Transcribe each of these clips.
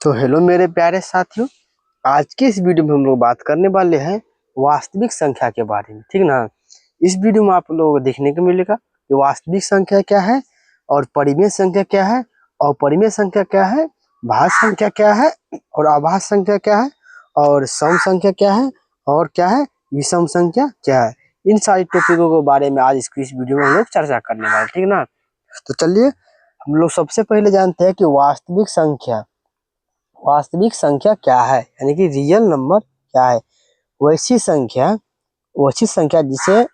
तो हेलो मेरे प्यारे साथियों। आज के इस वीडियो में हम लोग बात करने वाले हैं वास्तविक संख्या के बारे में, ठीक ना। इस वीडियो में आप लोगों को देखने को मिलेगा कि वास्तविक संख्या क्या है और परिमेय संख्या क्या है और परिमेय संख्या क्या है, भाज्य संख्या क्या है और अभाज्य संख्या क्या है और सम संख्या क्या है और क्या है विषम संख्या क्या है। इन सारी टॉपिकों के बारे में आज इस वीडियो में हम लोग चर्चा करने वाले, ठीक ना। तो चलिए हम लोग सबसे पहले जानते हैं कि वास्तविक संख्या क्या है, यानी कि रियल नंबर क्या है। वैसी संख्या जिसे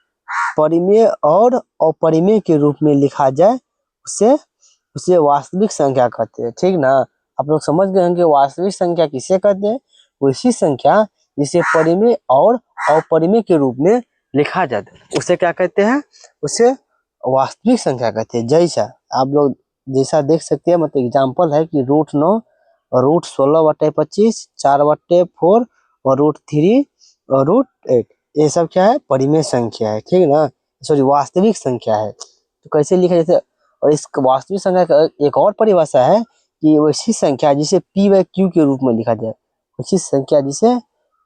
परिमेय और अपरिमेय के रूप में लिखा जाए उसे उसे वास्तविक संख्या कहते हैं, ठीक ना। आप लोग समझ गए होंगे वास्तविक संख्या किसे कहते हैं। वैसी संख्या जिसे परिमेय और अपरिमेय के रूप में लिखा जाता है उसे क्या कहते हैं, उसे वास्तविक संख्या कहते हैं। जैसा आप लोग देख सकते हैं, मतलब एग्जाम्पल है कि √9 और √16/25, 4/4 और √3 और √8, ये सब क्या है, परिमेय संख्या है, ठीक ना। सॉरी, वास्तविक संख्या है। तो कैसे लिखा जाता है, और इस वास्तविक संख्या का एक और परिभाषा है कि वैसी संख्या जिसे p/q के रूप में लिखा जाए, वैसी संख्या जिसे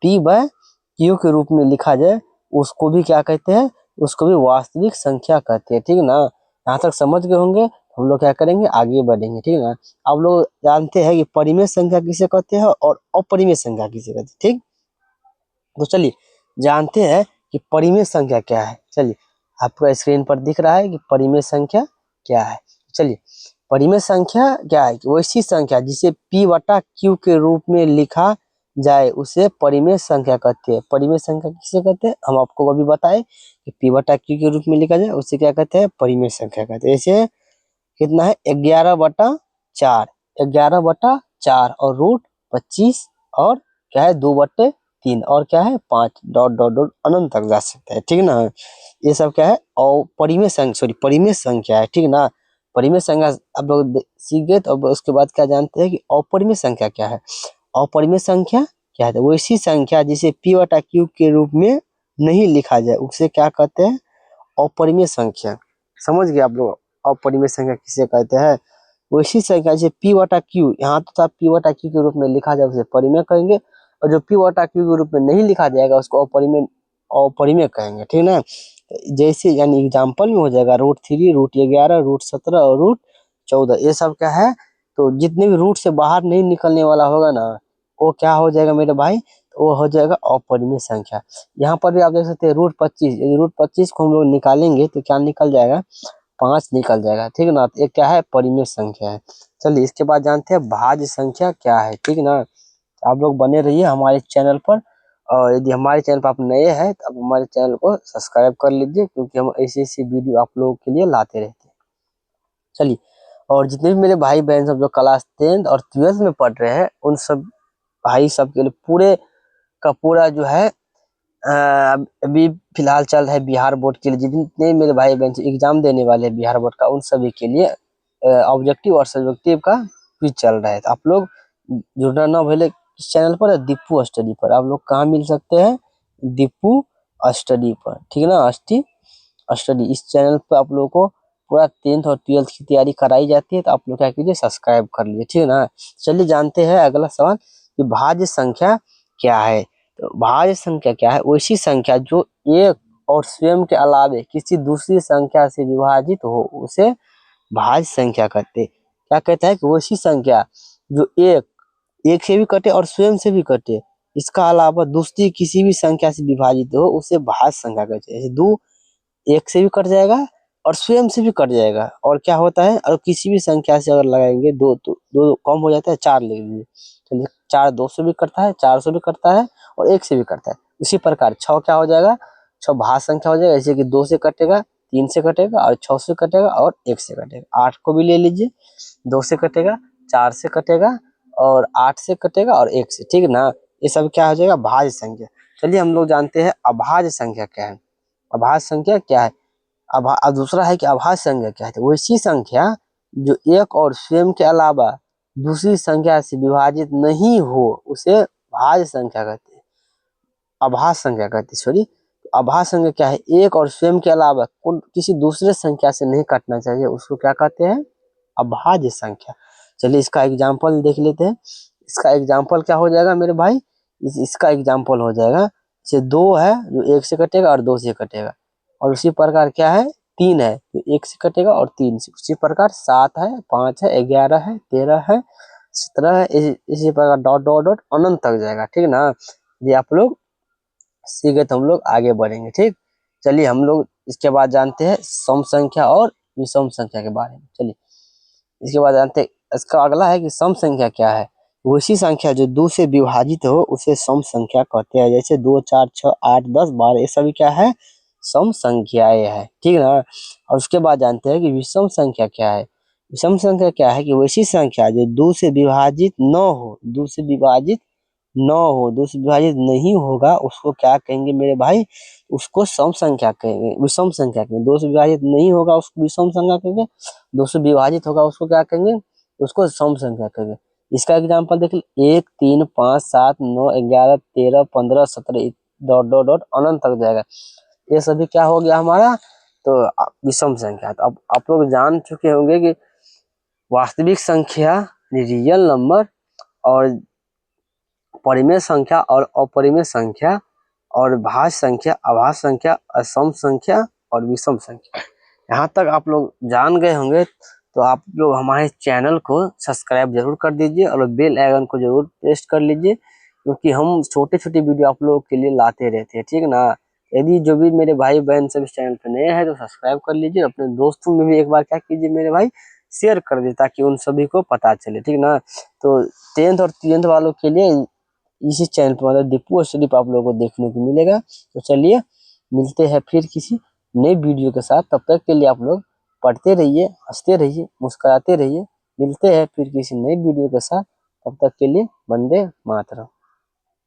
p/q के रूप में लिखा जाए उसको भी क्या कहते हैं, उसको भी वास्तविक संख्या कहते हैं, ठीक ना। यहाँ तक समझ गए होंगे। हम लोग क्या करेंगे, आगे बढ़ेंगे, ठीक ना। आप लोग जानते हैं कि परिमेय संख्या किसे कहते हैं और अपरिमेय संख्या किसे कहते हैं, ठीक। तो चलिए जानते हैं कि परिमेय संख्या क्या है। चलिए आपको स्क्रीन पर दिख रहा है कि परिमेय संख्या क्या है। चलिए परिमेय संख्या क्या है, वैसी संख्या जिसे p/q के रूप में लिखा जाए उसे परिमेय संख्या कहते हैं। परिमेय संख्या किसे कहते हैं, हम आपको अभी बताएं कि p/q के रूप में लिखा जाए उसे क्या कहते हैं, परिमेय संख्या कहते हैं। जैसे कितना है, 11/4, 11/4 और √25 और क्या है 2/3 और क्या है 5 ... अनंत तक जा सकता है, ठीक ना। ये सब क्या है, और परिमेय संख्या है, ठीक ना। परिमेय संख्या आप लोग सीख गए। तो अब उसके बाद क्या जानते हैं कि अपरिमेय संख्या क्या है। अपरिमेय संख्या क्या है, तो वैसी संख्या जिसे p/q के रूप में नहीं लिखा जाए उसे क्या कहते हैं, अपरिमेय संख्या। समझ गए आप लोग अपरिमेय संख्या किसे कहते हैं। वैसी संख्या जैसे p/q, यहाँ तो था p/q के रूप में लिखा जाए उसे परिमेय कहेंगे, और जो p/q के रूप में नहीं लिखा जाएगा उसको अपरिमेय कहेंगे, ठीक ना। जैसे यानी एग्जाम्पल में हो जाएगा √3, √11, √17 और √14, ये सब क्या है, तो जितने भी रूट से बाहर नहीं निकलने वाला होगा ना वो क्या हो जाएगा मेरे भाई, तो वो हो जाएगा अपरिमेय संख्या। यहाँ पर भी आप देख सकते हैं √25, यदि √25 को हम लोग निकालेंगे तो क्या निकल जाएगा, 5 निकल जाएगा, ठीक ना। तो ये क्या है, परिमेय संख्या है। चलिए इसके बाद जानते हैं भाज्य संख्या क्या है, ठीक ना। आप लोग बने रहिए हमारे चैनल पर, और यदि हमारे चैनल पर आप नए हैं तो आप हमारे चैनल को सब्सक्राइब कर लीजिए, क्योंकि हम ऐसी ऐसी वीडियो आप लोगों के लिए लाते रहते हैं। चलिए, और जितने भी मेरे भाई बहन सब जो क्लास 10th और 12th में पढ़ रहे हैं उन सब भाई सब के लिए पूरे का पूरा जो है अभी फिलहाल चल रहा है बिहार बोर्ड के लिए। जितने मेरे भाई बहन एग्जाम देने वाले हैं बिहार बोर्ड का, उन सभी के लिए ऑब्जेक्टिव और सब्जेक्टिव का क्विज चल रहा है। तो आप लोग जुड़ना ना भूले इस चैनल पर, दीपू स्टडी पर। आप लोग कहाँ मिल सकते हैं, दीपू स्टडी पर, ठीक ना। स्टडी इस चैनल पर आप लोगों को पूरा 10th और 12th की तैयारी कराई जाती है। तो आप लोग क्या कीजिए, सब्सक्राइब कर लीजिए, ठीक है ना। चलिए जानते हैं अगला सवाल कि भाज्य संख्या क्या है। तो भाज्य संख्या क्या है, वैसी संख्या जो एक और स्वयं के अलावे किसी दूसरी संख्या से विभाजित हो उसे भाज्य संख्या कहते हैं। क्या कहता है कि वैसी संख्या जो एक से भी कटे और स्वयं से भी कटे, इसका अलावा दूसरी किसी भी संख्या से विभाजित हो उसे भाज्य संख्या कहते हैं। जैसे 2 एक से भी कट जाएगा और स्वयं से भी कट जाएगा, और क्या होता है, और किसी भी संख्या से अगर लगाएंगे 2 तो 2 कम हो जाता है, 4 ले लीजिए। चलिए 4 2 से भी कटता है, 4 से भी कटता है और 1 से भी कटता है। उसी प्रकार 6 क्या हो जाएगा, 6 भाज्य संख्या हो जाएगा। जैसे कि 2 से कटेगा, 3 से कटेगा और 6 से कटेगा और 1 से कटेगा। 8 को भी ले लीजिए, 2 से कटेगा, 4 से कटेगा और 8 से कटेगा और 1 से, ठीक है ना। ये सब क्या हो जाएगा, भाज्य संख्या। चलिए हम लोग जानते हैं अभाज्य संख्या क्या है। अभाज्य संख्या क्या है, दूसरा है कि अभाज्य संख्या क्या है, तो वैसी संख्या जो एक और स्वयं के अलावा दूसरी संख्या से विभाजित नहीं हो उसे भाज्य संख्या कहते हैं, अभाज्य संख्या कहते हैं, सॉरी। अभाज्य संख्या क्या है, एक और स्वयं के अलावा किसी दूसरे संख्या से नहीं काटना चाहिए, उसको क्या कहते हैं, अभाज्य संख्या। चलिए इसका एग्जाम्पल देख लेते हैं। इसका एग्जाम्पल क्या हो जाएगा मेरे भाई, इसका एग्जाम्पल हो जाएगा, जैसे 2 है जो 1 से कटेगा और 2 से कटेगा, और उसी प्रकार क्या है 3 है तो 1 से कटेगा और 3 से, उसी प्रकार 7 है, 5 है, 11 है, 13 है, 17 है, इसी प्रकार डॉट डॉट डॉट अनंत तक जाएगा, ठीक ना। ये आप लोग सीखे तो हम लोग आगे बढ़ेंगे, ठीक। चलिए हम लोग इसके बाद जानते हैं सम संख्या और विषम संख्या के बारे में। चलिए इसके बाद जानते हैं, इसका अगला है कि सम संख्या क्या है। वैसी संख्या जो 2 से विभाजित हो उसे सम संख्या कहते हैं, जैसे 2, 4, 6, 8, 10, 12 ये सभी क्या है, सम संख्याएं है, ठीक ना। और उसके बाद जानते हैं कि विषम संख्या क्या है। विषम संख्या क्या है कि वैसी संख्या जो 2 से विभाजित न हो, 2 से विभाजित न हो, 2 से विभाजित नहीं होगा उसको क्या कहेंगे मेरे भाई, उसको सम संख्या कहेंगे, विषम संख्या कहेंगे। 2 से विभाजित नहीं होगा उसको विषम संख्या कहेंगे, 2 से विभाजित होगा उसको क्या कहेंगे, उसको सम संख्या कहेंगे। इसका एग्जांपल देख लीजिए 1, 3, 5, 7, 9, 11, 13, 15, 17 डॉट डॉट डॉट अनंत तक जाएगा। ये सभी क्या हो गया हमारा, तो विषम संख्या। तो अब आप लोग जान चुके होंगे कि वास्तविक संख्या, रियल नंबर, और परिमेय संख्या और अपरिमेय संख्या, और भाज्य संख्या, अभाज्य संख्या, असम संख्या और विषम संख्या। यहाँ तक आप लोग जान गए होंगे तो आप लोग हमारे चैनल को सब्सक्राइब जरूर कर दीजिए और बेल आइकन को जरूर प्रेस कर लीजिए, क्योंकि हम छोटे छोटे वीडियो आप लोगों के लिए लाते रहते हैं, ठीक ना। यदि जो भी मेरे भाई बहन सब इस चैनल पे नए हैं तो सब्सक्राइब कर लीजिए, अपने दोस्तों में भी एक बार क्या कीजिए मेरे भाई, शेयर कर दे ताकि उन सभी को पता चले, ठीक ना। तो 10th और 10th वालों के लिए इसी चैनल पर मतलब दीपू और स्लिप आप लोगों को देखने को मिलेगा। तो चलिए मिलते हैं फिर किसी नई वीडियो के साथ, तब तक के लिए आप लोग पढ़ते रहिए, हंसते रहिए, मुस्कुराते रहिए। मिलते हैं फिर किसी नई वीडियो के साथ, तब तक के लिए वंदे मातरम।